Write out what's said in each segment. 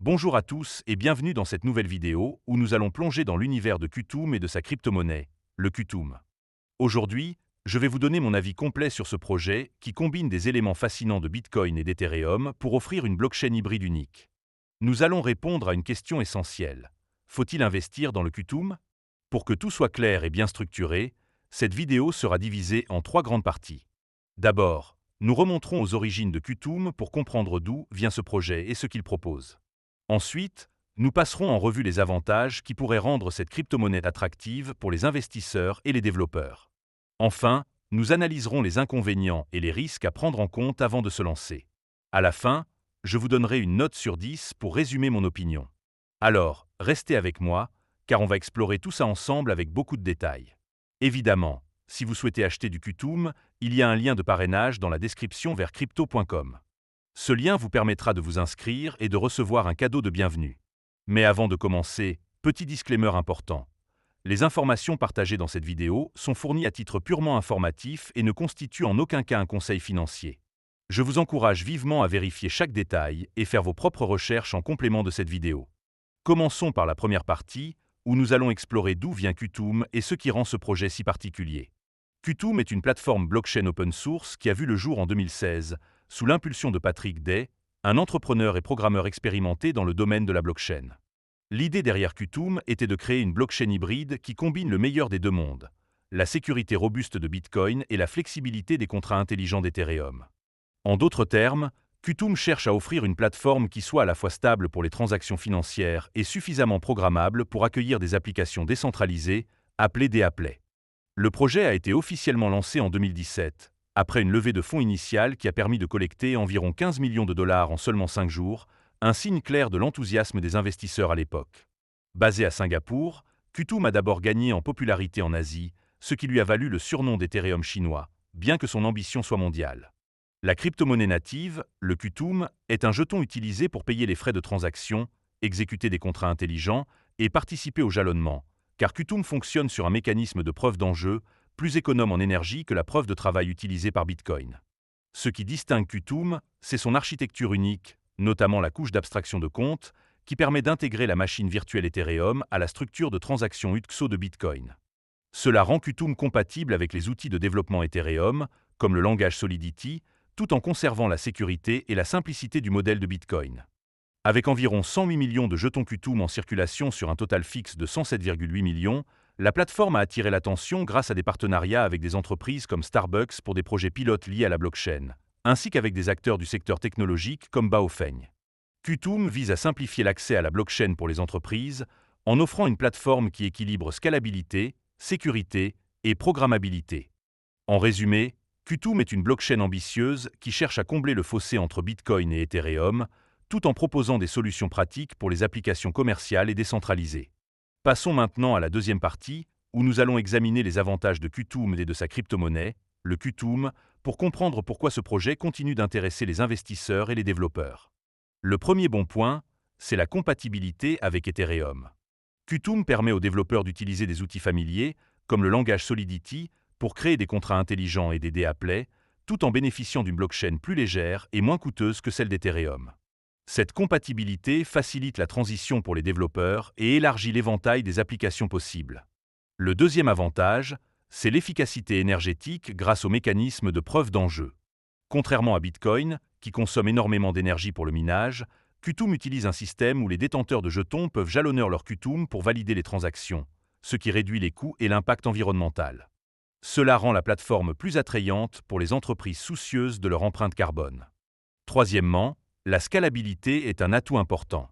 Bonjour à tous et bienvenue dans cette nouvelle vidéo où nous allons plonger dans l'univers de Qtum et de sa crypto-monnaie, le Qtum. Aujourd'hui, je vais vous donner mon avis complet sur ce projet qui combine des éléments fascinants de Bitcoin et d'Ethereum pour offrir une blockchain hybride unique. Nous allons répondre à une question essentielle. Faut-il investir dans le Qtum? Pour que tout soit clair et bien structuré, cette vidéo sera divisée en 3 grandes parties. D'abord, nous remonterons aux origines de Qtum pour comprendre d'où vient ce projet et ce qu'il propose. Ensuite, nous passerons en revue les avantages qui pourraient rendre cette crypto-monnaie attractive pour les investisseurs et les développeurs. Enfin, nous analyserons les inconvénients et les risques à prendre en compte avant de se lancer. À la fin, je vous donnerai une note sur 10 pour résumer mon opinion. Alors, restez avec moi, car on va explorer tout ça ensemble avec beaucoup de détails. Évidemment, si vous souhaitez acheter du Qtum, il y a un lien de parrainage dans la description vers crypto.com. Ce lien vous permettra de vous inscrire et de recevoir un cadeau de bienvenue. Mais avant de commencer, petit disclaimer important. Les informations partagées dans cette vidéo sont fournies à titre purement informatif et ne constituent en aucun cas un conseil financier. Je vous encourage vivement à vérifier chaque détail et faire vos propres recherches en complément de cette vidéo. Commençons par la première partie, où nous allons explorer d'où vient Qtum et ce qui rend ce projet si particulier. Qtum est une plateforme blockchain open source qui a vu le jour en 2016, sous l'impulsion de Patrick Day, un entrepreneur et programmeur expérimenté dans le domaine de la blockchain. L'idée derrière Qtum était de créer une blockchain hybride qui combine le meilleur des deux mondes, la sécurité robuste de Bitcoin et la flexibilité des contrats intelligents d'Ethereum. En d'autres termes, Qtum cherche à offrir une plateforme qui soit à la fois stable pour les transactions financières et suffisamment programmable pour accueillir des applications décentralisées, appelées DApps. Le projet a été officiellement lancé en 2017, après une levée de fonds initiale qui a permis de collecter environ 15 millions de dollars en seulement 5 jours, un signe clair de l'enthousiasme des investisseurs à l'époque. Basé à Singapour, Qtum a d'abord gagné en popularité en Asie, ce qui lui a valu le surnom d'Ethereum chinois, bien que son ambition soit mondiale. La crypto-monnaie native, le Qtum, est un jeton utilisé pour payer les frais de transaction, exécuter des contrats intelligents et participer au jalonnement, car Qtum fonctionne sur un mécanisme de preuve d'enjeu plus économe en énergie que la preuve de travail utilisée par Bitcoin. Ce qui distingue Qtum, c'est son architecture unique, notamment la couche d'abstraction de compte, qui permet d'intégrer la machine virtuelle Ethereum à la structure de transaction UTXO de Bitcoin. Cela rend Qtum compatible avec les outils de développement Ethereum, comme le langage Solidity, tout en conservant la sécurité et la simplicité du modèle de Bitcoin. Avec environ 108 millions de jetons Qtum en circulation sur un total fixe de 107,8 millions, la plateforme a attiré l'attention grâce à des partenariats avec des entreprises comme Starbucks pour des projets pilotes liés à la blockchain, ainsi qu'avec des acteurs du secteur technologique comme Baofeng. Qtum vise à simplifier l'accès à la blockchain pour les entreprises en offrant une plateforme qui équilibre scalabilité, sécurité et programmabilité. En résumé, Qtum est une blockchain ambitieuse qui cherche à combler le fossé entre Bitcoin et Ethereum, tout en proposant des solutions pratiques pour les applications commerciales et décentralisées. Passons maintenant à la deuxième partie, où nous allons examiner les avantages de Qtum et de sa crypto-monnaie, le Qtum, pour comprendre pourquoi ce projet continue d'intéresser les investisseurs et les développeurs. Le premier bon point, c'est la compatibilité avec Ethereum. Qtum permet aux développeurs d'utiliser des outils familiers, comme le langage Solidity, pour créer des contrats intelligents et des DApps, tout en bénéficiant d'une blockchain plus légère et moins coûteuse que celle d'Ethereum. Cette compatibilité facilite la transition pour les développeurs et élargit l'éventail des applications possibles. Le deuxième avantage, c'est l'efficacité énergétique grâce au mécanisme de preuve d'enjeu. Contrairement à Bitcoin, qui consomme énormément d'énergie pour le minage, Qtum utilise un système où les détenteurs de jetons peuvent jalonner leur Qtum pour valider les transactions, ce qui réduit les coûts et l'impact environnemental. Cela rend la plateforme plus attrayante pour les entreprises soucieuses de leur empreinte carbone. Troisièmement, la scalabilité est un atout important.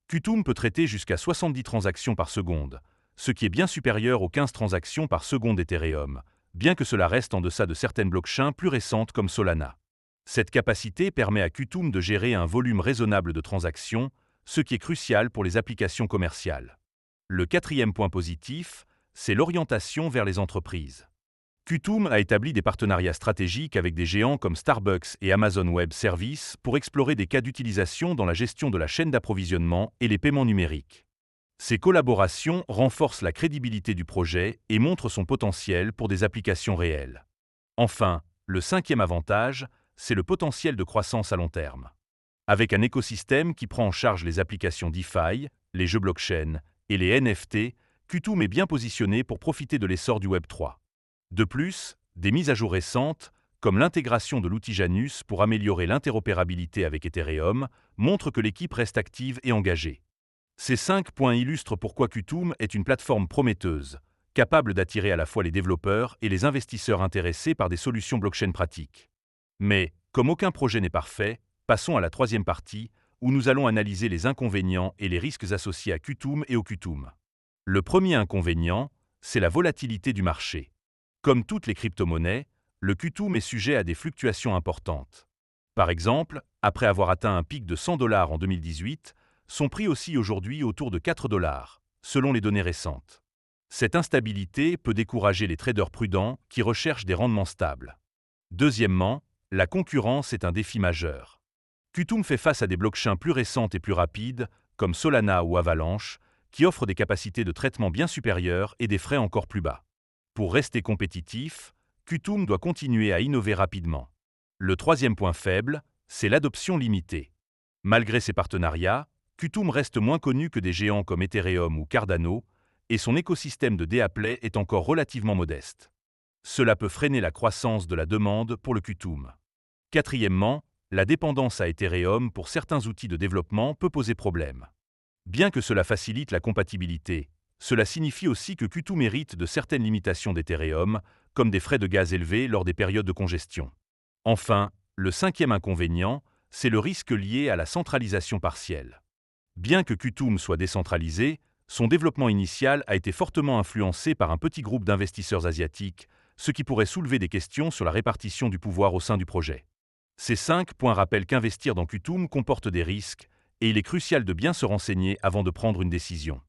Qtum peut traiter jusqu'à 70 transactions par seconde, ce qui est bien supérieur aux 15 transactions par seconde d'Ethereum, bien que cela reste en deçà de certaines blockchains plus récentes comme Solana. Cette capacité permet à Qtum de gérer un volume raisonnable de transactions, ce qui est crucial pour les applications commerciales. Le quatrième point positif, c'est l'orientation vers les entreprises. Qtum a établi des partenariats stratégiques avec des géants comme Starbucks et Amazon Web Services pour explorer des cas d'utilisation dans la gestion de la chaîne d'approvisionnement et les paiements numériques. Ces collaborations renforcent la crédibilité du projet et montrent son potentiel pour des applications réelles. Enfin, le cinquième avantage, c'est le potentiel de croissance à long terme. Avec un écosystème qui prend en charge les applications DeFi, les jeux blockchain et les NFT, Qtum est bien positionné pour profiter de l'essor du Web3. De plus, des mises à jour récentes, comme l'intégration de l'outil Janus pour améliorer l'interopérabilité avec Ethereum, montrent que l'équipe reste active et engagée. Ces 5 points illustrent pourquoi Qtum est une plateforme prometteuse, capable d'attirer à la fois les développeurs et les investisseurs intéressés par des solutions blockchain pratiques. Mais, comme aucun projet n'est parfait, passons à la troisième partie, où nous allons analyser les inconvénients et les risques associés à Qtum et au Qtum. Le premier inconvénient, c'est la volatilité du marché. Comme toutes les crypto-monnaies, le Qtum est sujet à des fluctuations importantes. Par exemple, après avoir atteint un pic de 100 $ en 2018, son prix oscille aujourd'hui autour de 4 $, selon les données récentes. Cette instabilité peut décourager les traders prudents qui recherchent des rendements stables. Deuxièmement, la concurrence est un défi majeur. Qtum fait face à des blockchains plus récentes et plus rapides, comme Solana ou Avalanche, qui offrent des capacités de traitement bien supérieures et des frais encore plus bas. Pour rester compétitif, Qtum doit continuer à innover rapidement. Le troisième point faible, c'est l'adoption limitée. Malgré ses partenariats, Qtum reste moins connu que des géants comme Ethereum ou Cardano, et son écosystème de DApps est encore relativement modeste. Cela peut freiner la croissance de la demande pour le Qtum. Quatrièmement, la dépendance à Ethereum pour certains outils de développement peut poser problème. Bien que cela facilite la compatibilité, cela signifie aussi que Qtum hérite de certaines limitations d'Ethereum, comme des frais de gaz élevés lors des périodes de congestion. Enfin, le cinquième inconvénient, c'est le risque lié à la centralisation partielle. Bien que Qtum soit décentralisé, son développement initial a été fortement influencé par un petit groupe d'investisseurs asiatiques, ce qui pourrait soulever des questions sur la répartition du pouvoir au sein du projet. Ces 5 points rappellent qu'investir dans Qtum comporte des risques, et il est crucial de bien se renseigner avant de prendre une décision.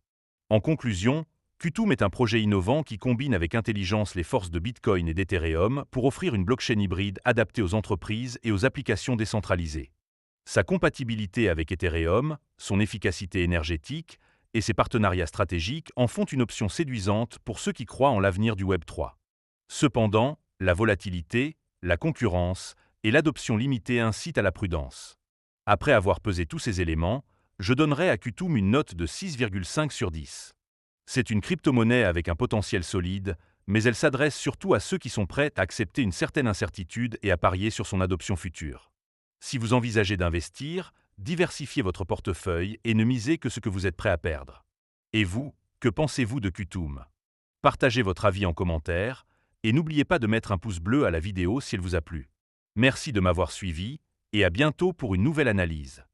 En conclusion, Qtum est un projet innovant qui combine avec intelligence les forces de Bitcoin et d'Ethereum pour offrir une blockchain hybride adaptée aux entreprises et aux applications décentralisées. Sa compatibilité avec Ethereum, son efficacité énergétique et ses partenariats stratégiques en font une option séduisante pour ceux qui croient en l'avenir du Web3. Cependant, la volatilité, la concurrence et l'adoption limitée incitent à la prudence. Après avoir pesé tous ces éléments, je donnerai à Qtum une note de 6,5 sur 10. C'est une crypto-monnaie avec un potentiel solide, mais elle s'adresse surtout à ceux qui sont prêts à accepter une certaine incertitude et à parier sur son adoption future. Si vous envisagez d'investir, diversifiez votre portefeuille et ne misez que ce que vous êtes prêt à perdre. Et vous, que pensez-vous de Qtum? Partagez votre avis en commentaire et n'oubliez pas de mettre un pouce bleu à la vidéo si elle vous a plu. Merci de m'avoir suivi et à bientôt pour une nouvelle analyse.